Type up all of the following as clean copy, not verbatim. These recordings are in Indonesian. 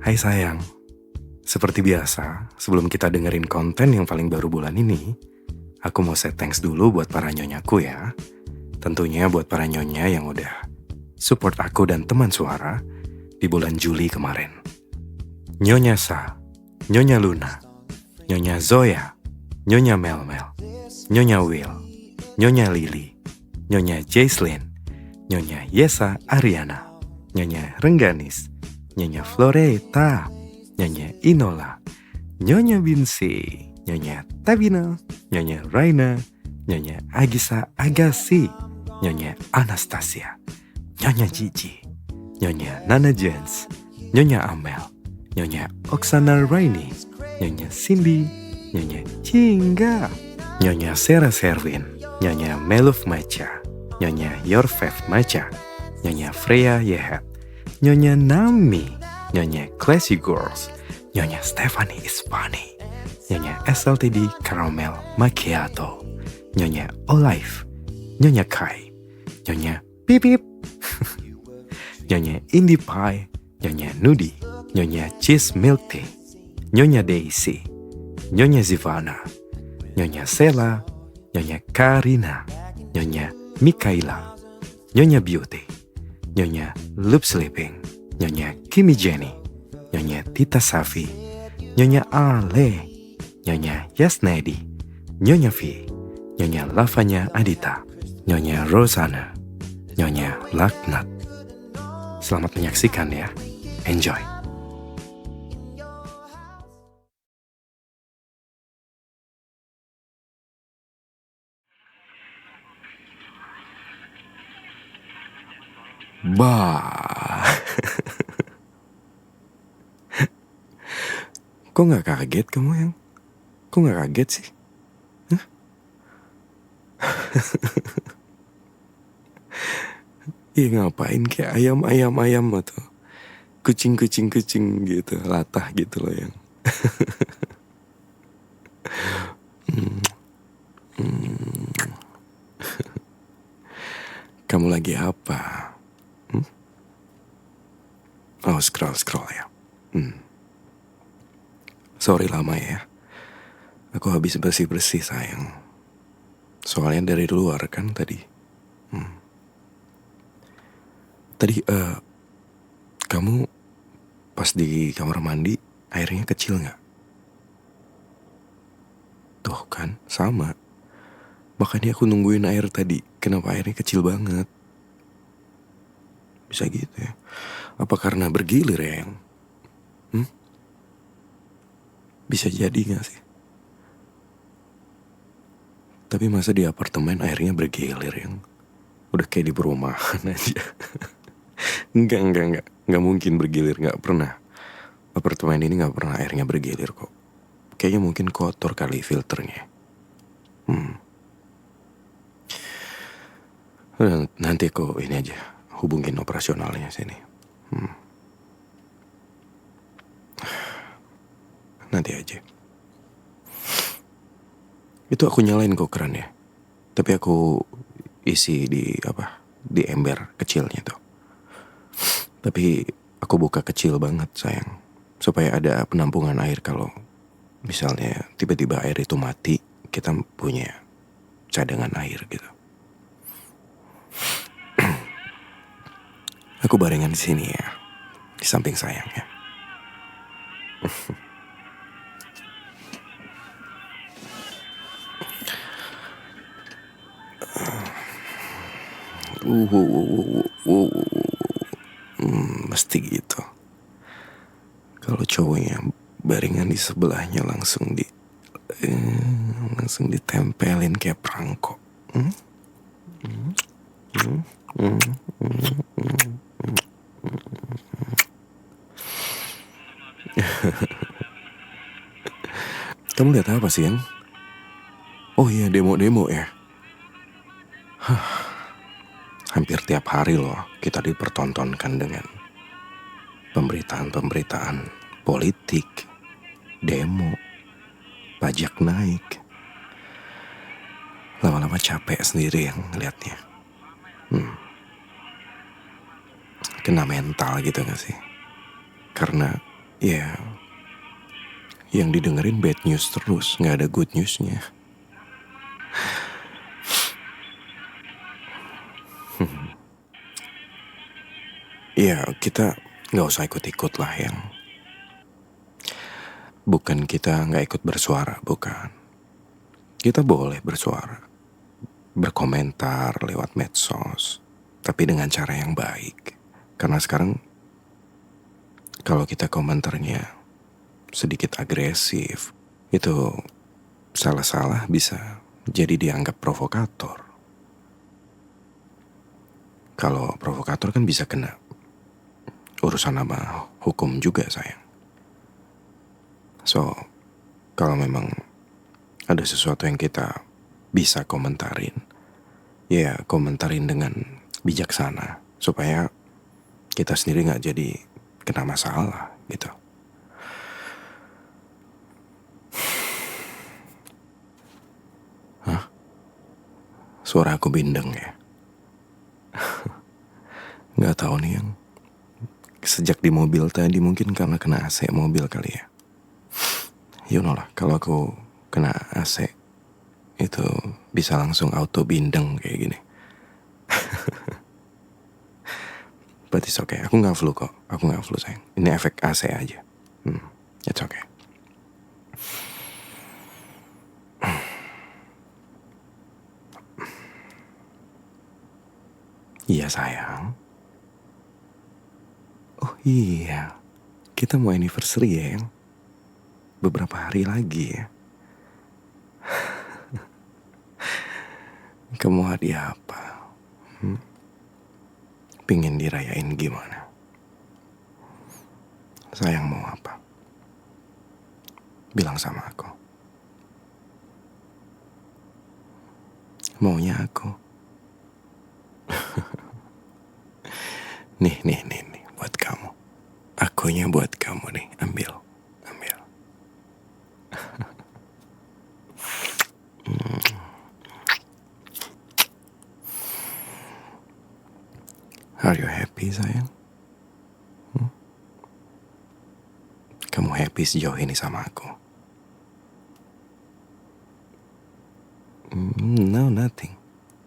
Hai sayang, seperti biasa, sebelum kita dengerin konten yang paling baru bulan ini, aku mau say thanks dulu buat para nyonyaku ya. Tentunya buat para nyonya yang udah support aku dan teman suara di bulan Juli kemarin. Nyonya Sa, Nyonya Luna, Nyonya Zoya, Nyonya Melmel, Nyonya Will, Nyonya Lily, Nyonya Jaislyn, Nyonya Yesa Ariana, Nyonya Rengganis, Nyonya Floreta, Nyonya Inola, Nyonya Binsi, Nyonya Tabina, Nyonya Raina, Nyonya Agisa Agassi, Nyonya Anastasia, Nyonya Gigi, Nyonya Nana Jens, Nyonya Amel, Nyonya Oksana Raini, Nyonya Cindy, Nyonya Cingga, Nyonya Sarah Servin, Nyonya Meluf Macha, Nyonya Yorfev Macha, Nyonya Freya Yehet, Nyonya Nami, Nyonya Classy Girls, Nyonya Stephanie Ispani, Nyonya SLTD Caramel Macchiato, Nyonya Olive, Nyonya Kai, Nyonya Pipip, Nyonya Indie Pie, Nyonya Nudi, Nyonya Cheese Milk Tea, Nyonya Daisy, Nyonya Zivana, Nyonya Sela, Nyonya Karina, Nyonya Mikaela, Nyonya Beauty, Nyonya Loop Sleeping, Nyonya Kimi Jenny, Nyonya Tita Safi, Nyonya Ale, Nyonya Yasnedi, Nyonya V, Nyonya Lavanya Adita, Nyonya Rosana, Nyonya Laknat. Selamat menyaksikan ya. Enjoy. Bah. Kok gak kaget kamu yang? Kok gak kaget sih? Hah? Iya ngapain kayak ayam atau kucing gitu, latah gitu loh yang. Kamu lagi apa? Oh scroll ya. Sorry lama ya. Aku habis bersih sayang. Soalnya dari luar kan tadi. Tadi kamu pas di kamar mandi airnya kecil gak? Tuh kan sama. Makanya aku nungguin air tadi. Kenapa airnya kecil banget? Bisa gitu ya. Apa karena bergilir ya yang? Bisa jadi gak sih? Tapi masa di apartemen airnya bergilir yang? Udah kayak di perumahan aja. Enggak mungkin bergilir, gak pernah. Apartemen ini gak pernah airnya bergilir kok. Kayaknya mungkin kotor kali filternya. Nanti aku ini aja hubungin operasionalnya sini. Nanti aja. Itu aku nyalain kok kerannya. Tapi aku isi di ember kecilnya tuh. Tapi aku buka kecil banget sayang. Supaya ada penampungan air kalau misalnya tiba-tiba air itu mati, kita punya cadangan air gitu. Aku barengan di sini ya, di samping sayang ya. Mesti gitu. Kalau cowoknya barengan di sebelahnya langsung ditempelin kayak perangko. Kamu lihat apa sih yang? Oh iya demo ya. Hampir tiap hari loh kita dipertontonkan dengan pemberitaan politik, demo, pajak naik. Lama-lama capek sendiri yang ngeliatnya. Kena mental gitu gak sih? Karena Ya, yang didengerin bad news terus, gak ada good newsnya. Ya, kita gak usah ikut-ikut lah yang. Bukan kita gak ikut bersuara, bukan. Kita boleh bersuara, berkomentar lewat medsos, tapi dengan cara yang baik. Karena sekarang kalau kita komentarnya sedikit agresif, itu salah-salah bisa jadi dianggap provokator. Kalau provokator kan bisa kena urusan sama hukum juga sayang. So, kalau memang ada sesuatu yang kita bisa komentarin, ya komentarin dengan bijaksana supaya kita sendiri gak jadi kena masalah gitu. Hah? Suara aku bindeng ya? Gak tahu nih yang sejak di mobil tadi mungkin karena kena AC mobil kali ya. You know lah, kalau aku kena AC itu bisa langsung auto bindeng kayak gini. But it's okay, aku gak flu kok. Aku gak flu sayang. Ini efek AC aja. It's okay. Iya sayang. Oh iya, kita mau anniversary ya yang beberapa hari lagi ya. Kamu hadiah apa? Pingin dirayain gimana? Sayang mau apa? Bilang sama aku. Maunya aku. Nih, buat kamu. Akunya buat kamu nih, ambil. Are you happy sayang? Kamu happy sejauh ini sama aku? No, nothing.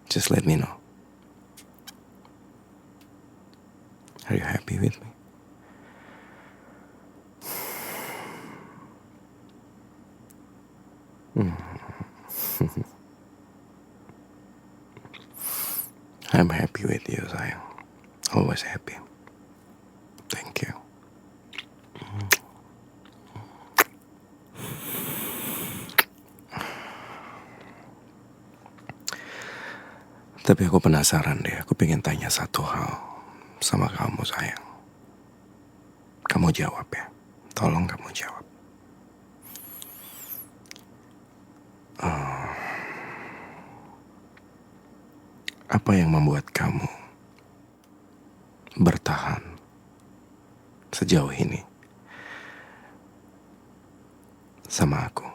Just let me know. Are you happy with me? I'm happy with you sayang. Always happy. Thank you. Tapi aku penasaran deh, aku pengen tanya satu hal sama kamu sayang. Kamu jawab ya, tolong kamu jawab. Apa yang membuat kamu bertahan sejauh ini sama aku?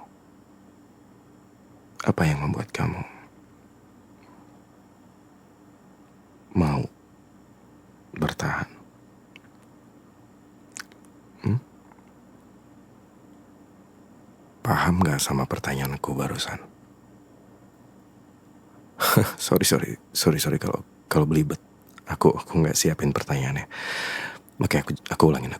Apa yang membuat kamu mau bertahan? Paham gak sama pertanyaanku barusan? sorry kalau belibet. Aku nggak siapin pertanyaannya. Oke, aku ulangin.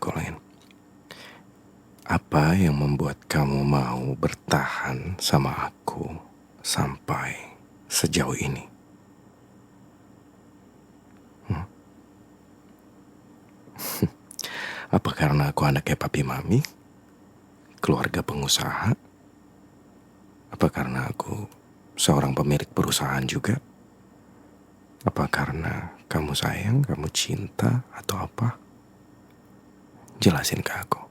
Apa yang membuat kamu mau bertahan sama aku sampai sejauh ini? Apa karena aku anaknya papi mami? Keluarga pengusaha? Apa karena aku seorang pemilik perusahaan juga? Apa karena kamu sayang, kamu cinta, atau apa? Jelasin ke aku.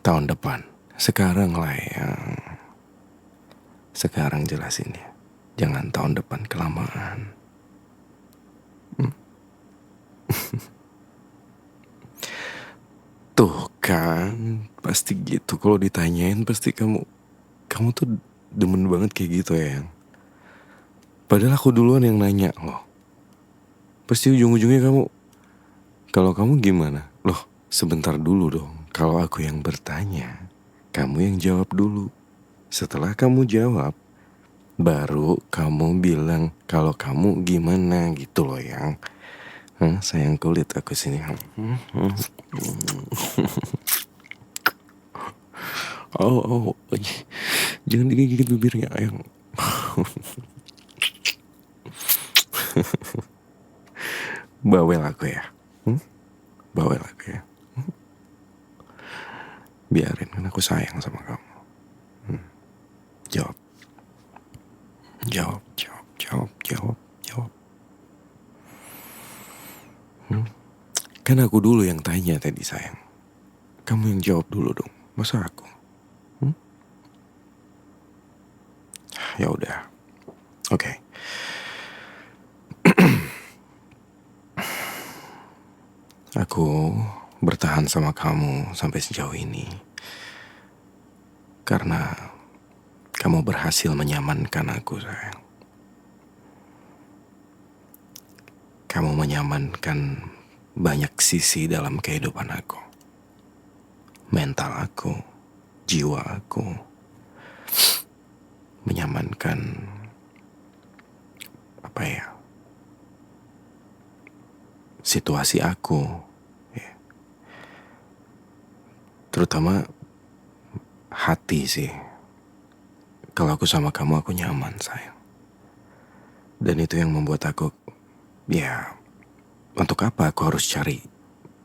Tahun depan, sekarang lah yang. Sekarang jelasin ya. Jangan tahun depan, kelamaan. Tuh kan, pasti gitu. Kalau ditanyain pasti kamu tuh demen banget kayak gitu ya. Padahal aku duluan yang nanya loh. Pasti ujung-ujungnya Kalau kamu gimana? Loh, sebentar dulu dong. Kalau aku yang bertanya, kamu yang jawab dulu. Setelah kamu jawab, baru kamu bilang kalau kamu gimana gitu loh yang. Sayang kulit aku sini. Oh, jangan digigit bibirnya yang. Bawel aku ya. Bawel aku ya. Biarin, kan aku sayang sama kamu. Jawab. Jawab. Kan aku dulu yang tanya tadi sayang. Kamu yang jawab dulu dong. Masa aku? Ya udah. Oke. Aku bertahan sama kamu sampai sejauh ini karena kamu berhasil menyamankan aku, sayang. Kamu menyamankan banyak sisi dalam kehidupan aku. Mental aku, jiwa aku. Menyamankan situasi aku. Ya. Terutama hati sih. Kalau aku sama kamu, aku nyaman, sayang. Dan itu yang membuat aku, untuk apa aku harus cari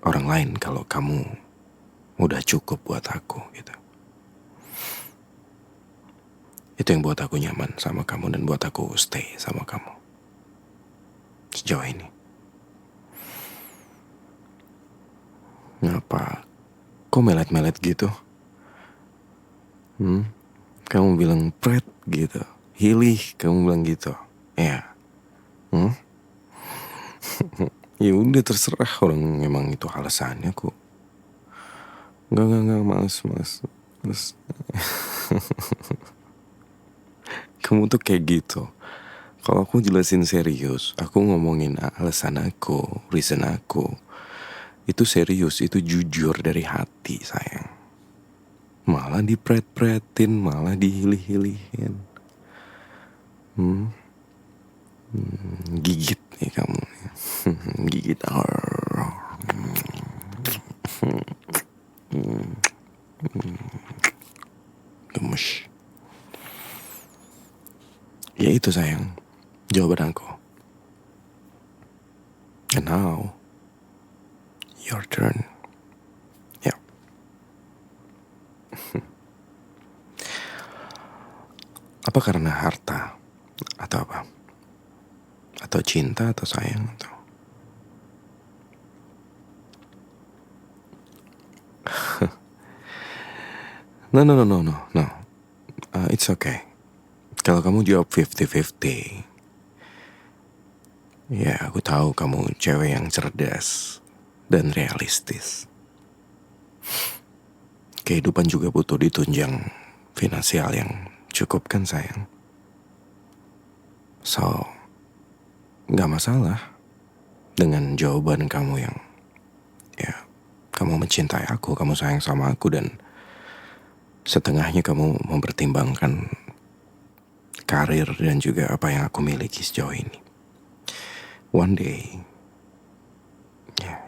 orang lain kalau kamu udah cukup buat aku gitu. Itu yang buat aku nyaman sama kamu dan buat aku stay sama kamu sejauh ini. Ngapa? Kok melet-melet gitu? Kamu bilang pret gitu. Hilih, kamu bilang gitu. Ya. Ya udah terserah, orang emang itu alasannya kok. Enggak, males. Kamu tuh kayak gitu. Kalau aku jelasin serius, aku ngomongin alasan aku, reason aku, itu serius, itu jujur dari hati, sayang. Malah dipret-pretin, malah dihilih-hilihin. Gigit nih kamu. Gigit. Gemes. Ya itu, sayang, jawaban aku. And now, your turn. Ya. Apa karena harta? Atau apa? Atau cinta atau sayang atau? No. It's okay. Kalau kamu jawab 50-50, ya aku tahu kamu cewek yang cerdas dan realistis. Kehidupan juga butuh ditunjang finansial yang cukup kan, sayang. So, gak masalah dengan jawaban kamu yang, kamu mencintai aku, kamu sayang sama aku, dan setengahnya kamu mempertimbangkan karir dan juga apa yang aku miliki sejauh ini. One day,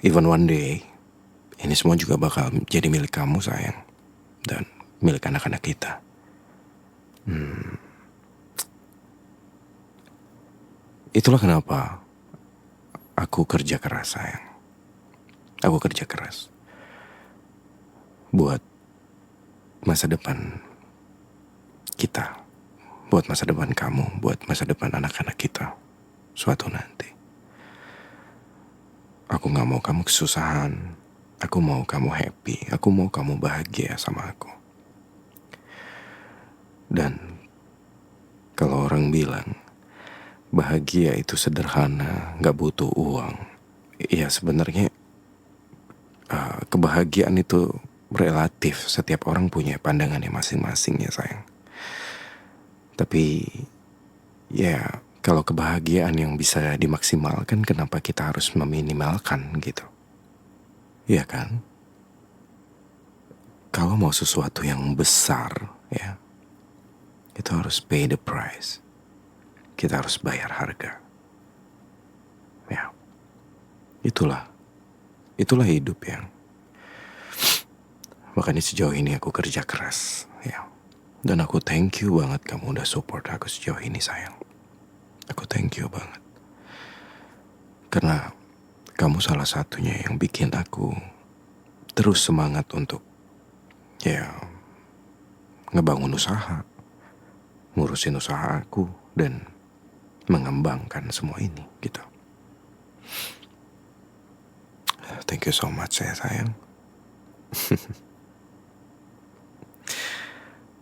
even one day, ini semua juga bakal jadi milik kamu, sayang, dan milik anak-anak kita. Itulah kenapa aku kerja keras, sayang. Aku kerja keras buat masa depan kita, buat masa depan kamu, buat masa depan anak-anak kita suatu nanti. Aku gak mau kamu kesusahan. Aku mau kamu happy. Aku mau kamu bahagia sama aku. Dan kalau orang bilang bahagia itu sederhana, gak butuh uang, ya sebenarnya kebahagiaan itu relatif. Setiap orang punya pandangannya masing-masing, ya sayang. Tapi kalau kebahagiaan yang bisa dimaksimalkan, kenapa kita harus meminimalkan gitu? Iya kan? Kalau mau sesuatu yang besar, ya, itu harus pay the price. Kita harus bayar harga. Ya, itulah hidup yang makanya sejauh ini aku kerja keras, ya. Dan aku thank you banget kamu udah support aku sejauh ini, sayang. Aku thank you banget. Karena kamu salah satunya yang bikin aku terus semangat untuk, ya, ngebangun usaha, ngurusin usaha aku, dan mengembangkan semua ini, gitu. Thank you so much ya, sayang.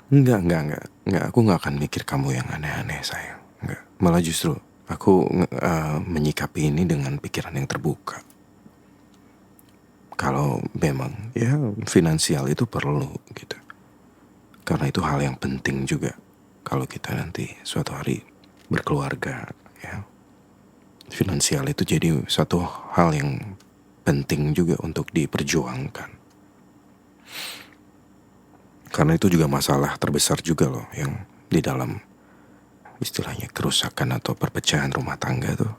Enggak. Aku nggak akan mikir kamu yang aneh-aneh, sayang. Enggak. Malah justru aku menyikapi ini dengan pikiran yang terbuka. Kalau memang ya finansial itu perlu gitu. Karena itu hal yang penting juga. Kalau kita nanti suatu hari berkeluarga, ya. Finansial itu jadi satu hal yang penting juga untuk diperjuangkan. Karena itu juga masalah terbesar juga loh yang di dalam istilahnya kerusakan atau perpecahan rumah tangga tuh.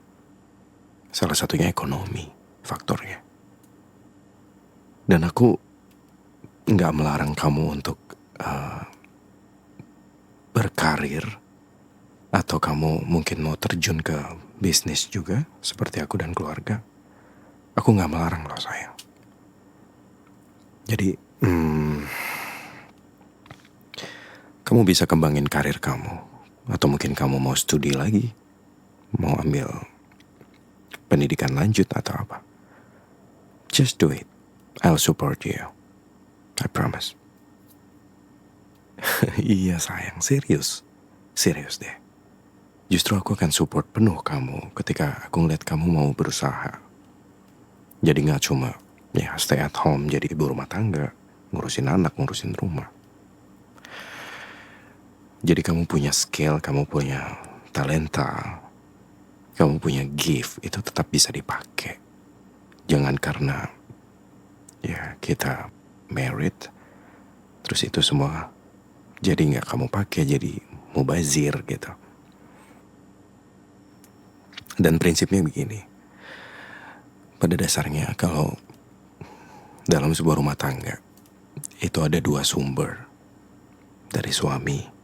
Salah satunya ekonomi faktornya. Dan aku nggak melarang kamu untuk berkarir atau kamu mungkin mau terjun ke bisnis juga seperti aku dan keluarga. Aku nggak melarang loh, sayang. Jadi kamu bisa kembangin karir kamu. Atau mungkin kamu mau studi lagi, mau ambil pendidikan lanjut atau apa. Just do it. I'll support you. I promise. Iya, sayang, serius deh. Justru aku akan support penuh kamu ketika aku ngeliat kamu mau berusaha. Jadi gak cuma ya stay at home jadi ibu rumah tangga, ngurusin anak, ngurusin rumah. Jadi kamu punya skill, kamu punya talenta, kamu punya gift, itu tetap bisa dipakai. Jangan karena ya kita married, terus itu semua jadi gak kamu pakai, jadi mubazir gitu. Dan prinsipnya begini, pada dasarnya kalau dalam sebuah rumah tangga itu ada dua sumber, dari suami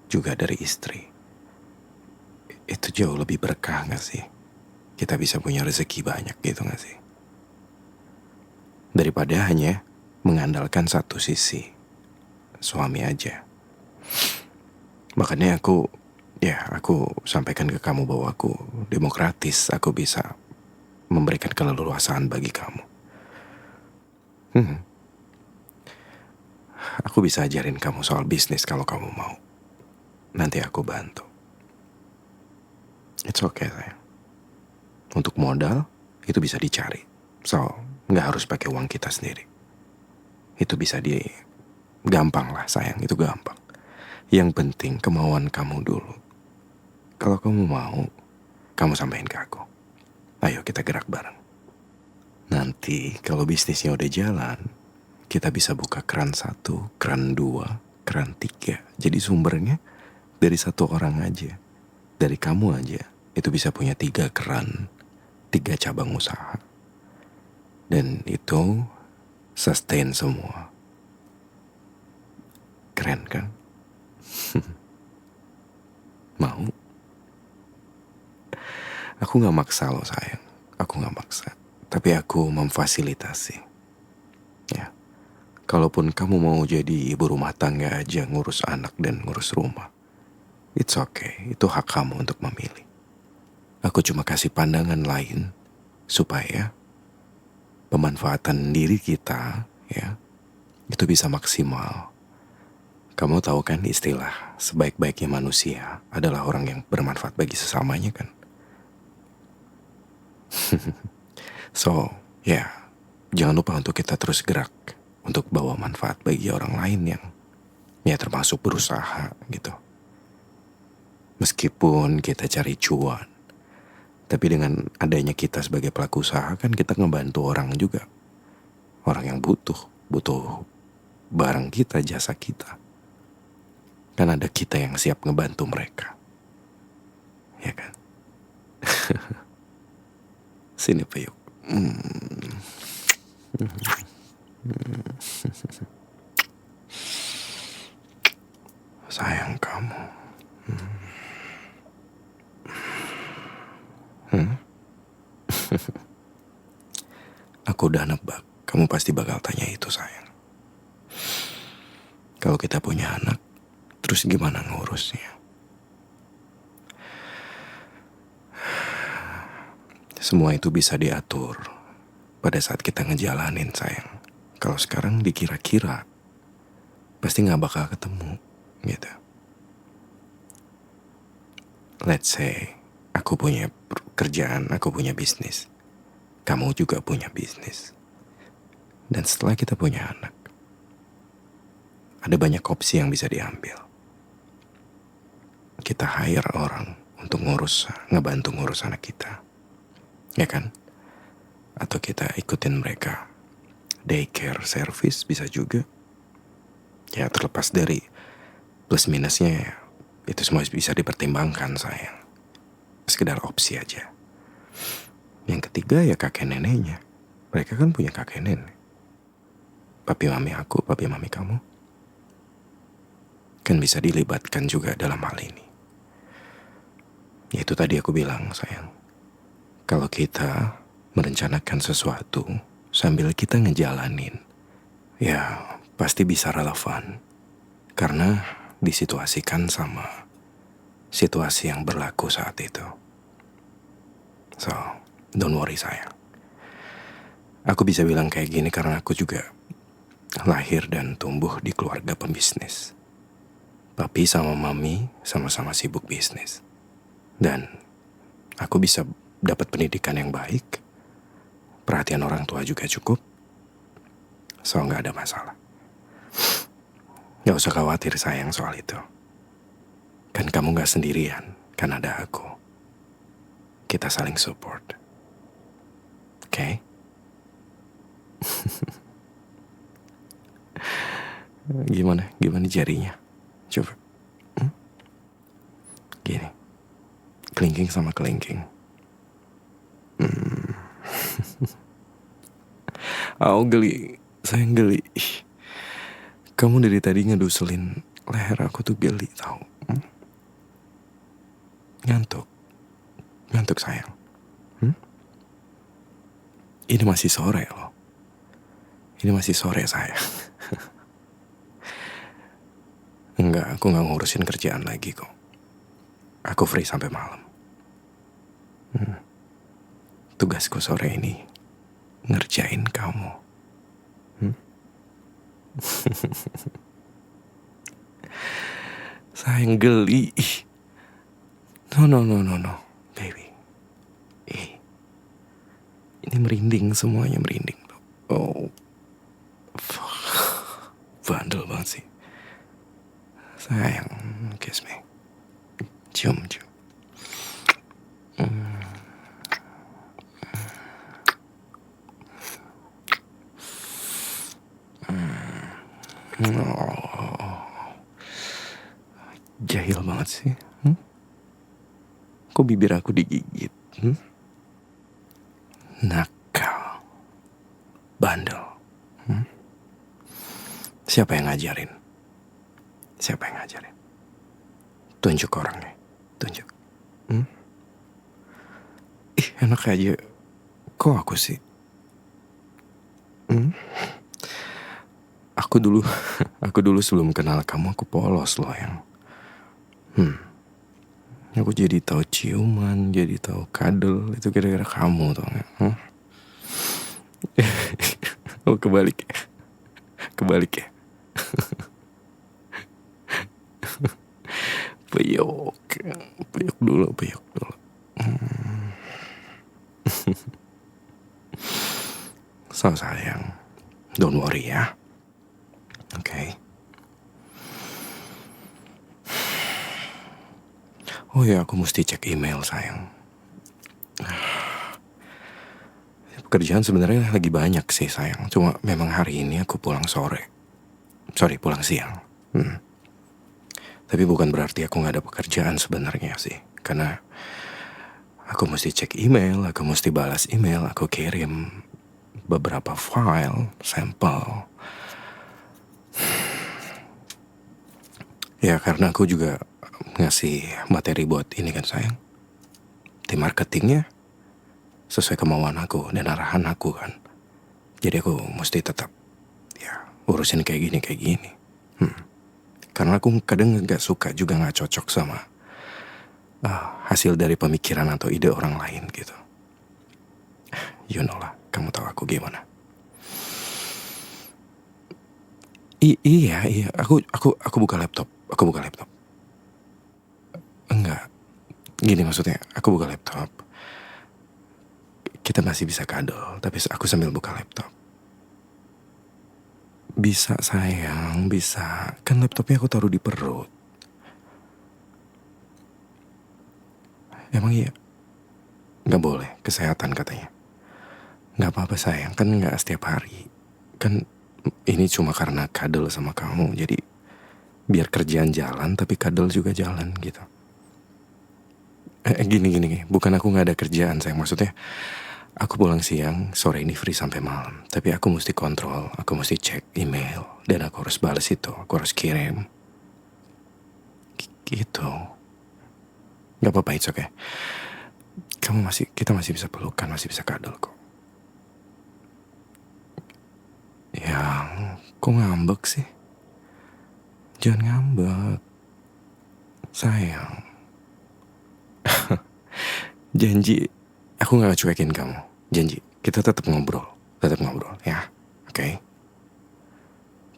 juga dari istri. Itu jauh lebih berkah gak sih? Kita bisa punya rezeki banyak gitu gak sih? Daripada hanya mengandalkan satu sisi, suami aja. Makanya aku sampaikan ke kamu bahwa aku demokratis, aku bisa memberikan keleluasaan bagi kamu. Aku bisa ajarin kamu soal bisnis kalau kamu mau. Nanti aku bantu. It's okay, sayang. Untuk modal, itu bisa dicari. So, gak harus pakai uang kita sendiri. Itu bisa gampang lah, sayang. Itu gampang. Yang penting kemauan kamu dulu. Kalau kamu mau, kamu sampaikan ke aku. Ayo kita gerak bareng. Nanti kalau bisnisnya udah jalan, kita bisa buka keran 1, keran 2, keran 3. Jadi sumbernya dari satu orang aja, dari kamu aja, itu bisa punya 3 keran, 3 cabang usaha. Dan itu sustain semua. Keren kan? Mau? Aku gak maksa loh, sayang. Aku gak maksa. Tapi aku memfasilitasi. Ya. Kalaupun kamu mau jadi ibu rumah tangga aja, ngurus anak dan ngurus rumah, it's okay, itu hak kamu untuk memilih. Aku cuma kasih pandangan lain supaya pemanfaatan diri kita, ya, itu bisa maksimal. Kamu tahu kan istilah sebaik-baiknya manusia adalah orang yang bermanfaat bagi sesamanya kan? So, ya, jangan lupa untuk kita terus gerak untuk bawa manfaat bagi orang lain yang ya termasuk berusaha gitu. Meskipun kita cari cuan, tapi dengan adanya kita sebagai pelaku usaha kan kita ngebantu orang juga. orang yang butuh barang kita, jasa kita. Kan ada kita yang siap ngebantu mereka. Ya kan? Sini Peyuk. Sayang kamu. Aku udah nebak, kamu pasti bakal tanya itu sayang. Kalau kita punya anak, terus gimana ngurusnya? Semua itu bisa diatur pada saat kita ngejalanin sayang. Kalau sekarang dikira-kira, pasti gak bakal ketemu gitu. Let's say, aku punya kerjaan, aku punya bisnis. Kamu juga punya bisnis. Dan setelah kita punya anak, ada banyak opsi yang bisa diambil. Kita hire orang untuk ngebantu ngurus anak kita. Ya kan? Atau kita ikutin mereka. Daycare service bisa juga. Ya terlepas dari plus minusnya ya, itu semua bisa dipertimbangkan sayang. Sekedar opsi aja. Yang ketiga ya kakek neneknya. Mereka kan punya kakek nenek. Papi mami aku, papi mami kamu. Kan bisa dilibatkan juga dalam hal ini. Ya itu tadi aku bilang sayang. Kalau kita merencanakan sesuatu sambil kita ngejalanin, ya pasti bisa relevan. Karena disituasikan sama situasi yang berlaku saat itu. So, don't worry sayang. Aku bisa bilang kayak gini karena aku juga lahir dan tumbuh di keluarga pembisnis. Papi sama mami sama-sama sibuk bisnis. Dan aku bisa dapat pendidikan yang baik. Perhatian orang tua juga cukup. So, gak ada masalah. Gak usah khawatir sayang soal itu. Kan kamu gak sendirian, kan ada aku. Kita saling support. Oke? Gimana jarinya? Coba. Gini. Kelingking sama kelingking. Geli. Sayang geli. Kamu dari tadi ngeduselin leher aku tuh geli tau. Ngantuk sayang. Ini masih sore loh. Ini masih sore sayang. Enggak, aku gak ngurusin kerjaan lagi kok. Aku free sampai malam. Tugasku sore ini ngerjain kamu. Sayang geli. No, baby. Ini merinding, semuanya merinding. Oh, bandel banget sih. Sayang, kiss me. Cium. Jahil banget sih. Kok bibir aku digigit? Nakal. Bandel. Siapa yang ngajarin? Tunjuk orangnya. Tunjuk. Enak aja. Kok aku sih? Aku dulu sebelum kenal kamu aku polos loh yang. Aku jadi tahu ciuman, jadi tahu kadel, itu gara-gara kamu tau gak? Oh kebalik ya. Peyuk dulu. So sayang, don't worry ya. Okay. Oh ya, aku mesti cek email sayang. Kerjaan sebenarnya lagi banyak sih sayang. Cuma memang hari ini aku pulang sore. Sorry, pulang siang. Tapi bukan berarti aku gak ada pekerjaan sebenarnya sih. Karena aku mesti cek email, aku mesti balas email, aku kirim beberapa file, sampel. Ya karena aku juga ngasih materi buat ini kan sayang. Tim marketingnya sesuai kemauan aku dan arahan aku kan. Jadi aku mesti tetap ya urusin kayak gini. Karena aku kadang gak suka juga gak cocok sama hasil dari pemikiran atau ide orang lain gitu. You know lah, kamu tahu aku gimana. Iya, aku buka laptop. Enggak, gini maksudnya, aku buka laptop. Kita masih bisa kadal, tapi aku sambil buka laptop. Bisa sayang, bisa. Kan laptopnya aku taruh di perut. Emang iya? Gak boleh, kesehatan katanya. Gak apa-apa sayang, kan gak setiap hari. Kan ini cuma karena kadal sama kamu. Jadi biar kerjaan jalan, tapi kadal juga jalan gitu. Gini. Bukan aku gak ada kerjaan sayang. Maksudnya aku pulang siang, sore ini free sampai malam. Tapi aku mesti kontrol, aku mesti cek email. Dan aku harus balas itu, aku harus kirim. Gitu. Gak apa-apa, it's okay. Kita masih bisa pelukan, masih bisa kadal kok. Kok ngambek sih? Jangan ngambek. Sayang. Janji, aku gak cuekin kamu. Janji, kita tetap ngobrol ya. Oke?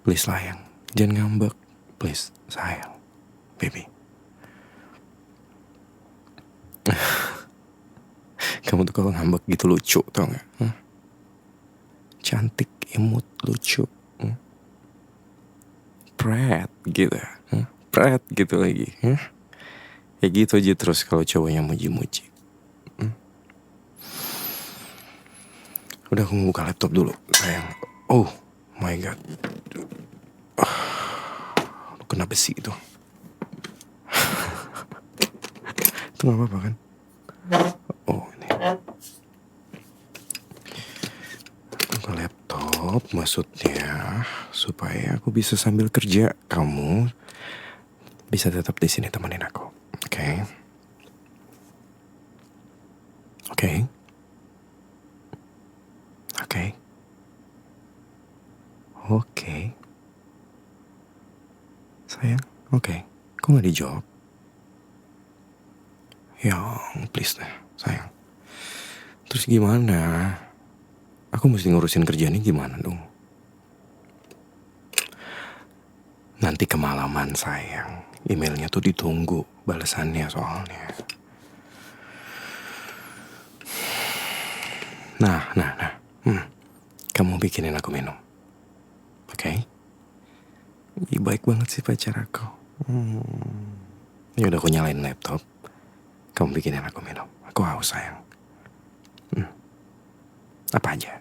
Please sayang, jangan ngambek. Please sayang, baby. Kamu tuh kalau ngambek gitu lucu, tau gak? Cantik, imut, lucu. Pret gitu. Pret gitu lagi. Ya gitu aja terus kalau cowoknya muji-muji. Udah, aku mau buka laptop dulu sayang. Oh my god, kena besi itu. Itu gak apa-apa kan? Oh ini buka laptop maksudnya supaya aku bisa sambil kerja, kamu bisa tetap di sini temenin aku. Oke. Sayang, oke. Kok gak dijawab? Yang please deh, sayang. Terus gimana? Aku mesti ngurusin kerjaannya gimana dong? Nanti kemalaman sayang. Emailnya tuh ditunggu balasannya soalnya. Nah. Kamu bikinin aku minum. Oke? Baik banget sih pacar aku. Ya udah, aku nyalain laptop. Kamu bikinin aku minum. Aku haus sayang. Apa aja.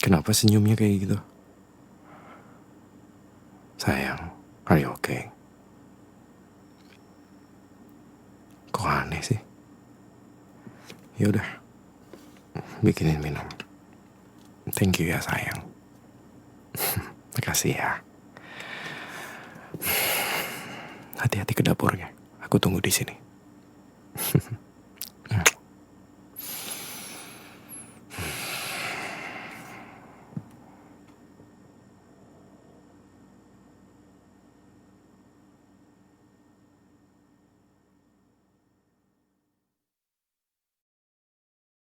Kenapa senyumnya kayak gitu? Sayang, are you okay? Kok aneh sih? Ya udah, bikinin minum. Thank you ya sayang. Makasih ya. Hati-hati ke dapurnya. Aku tunggu di sini.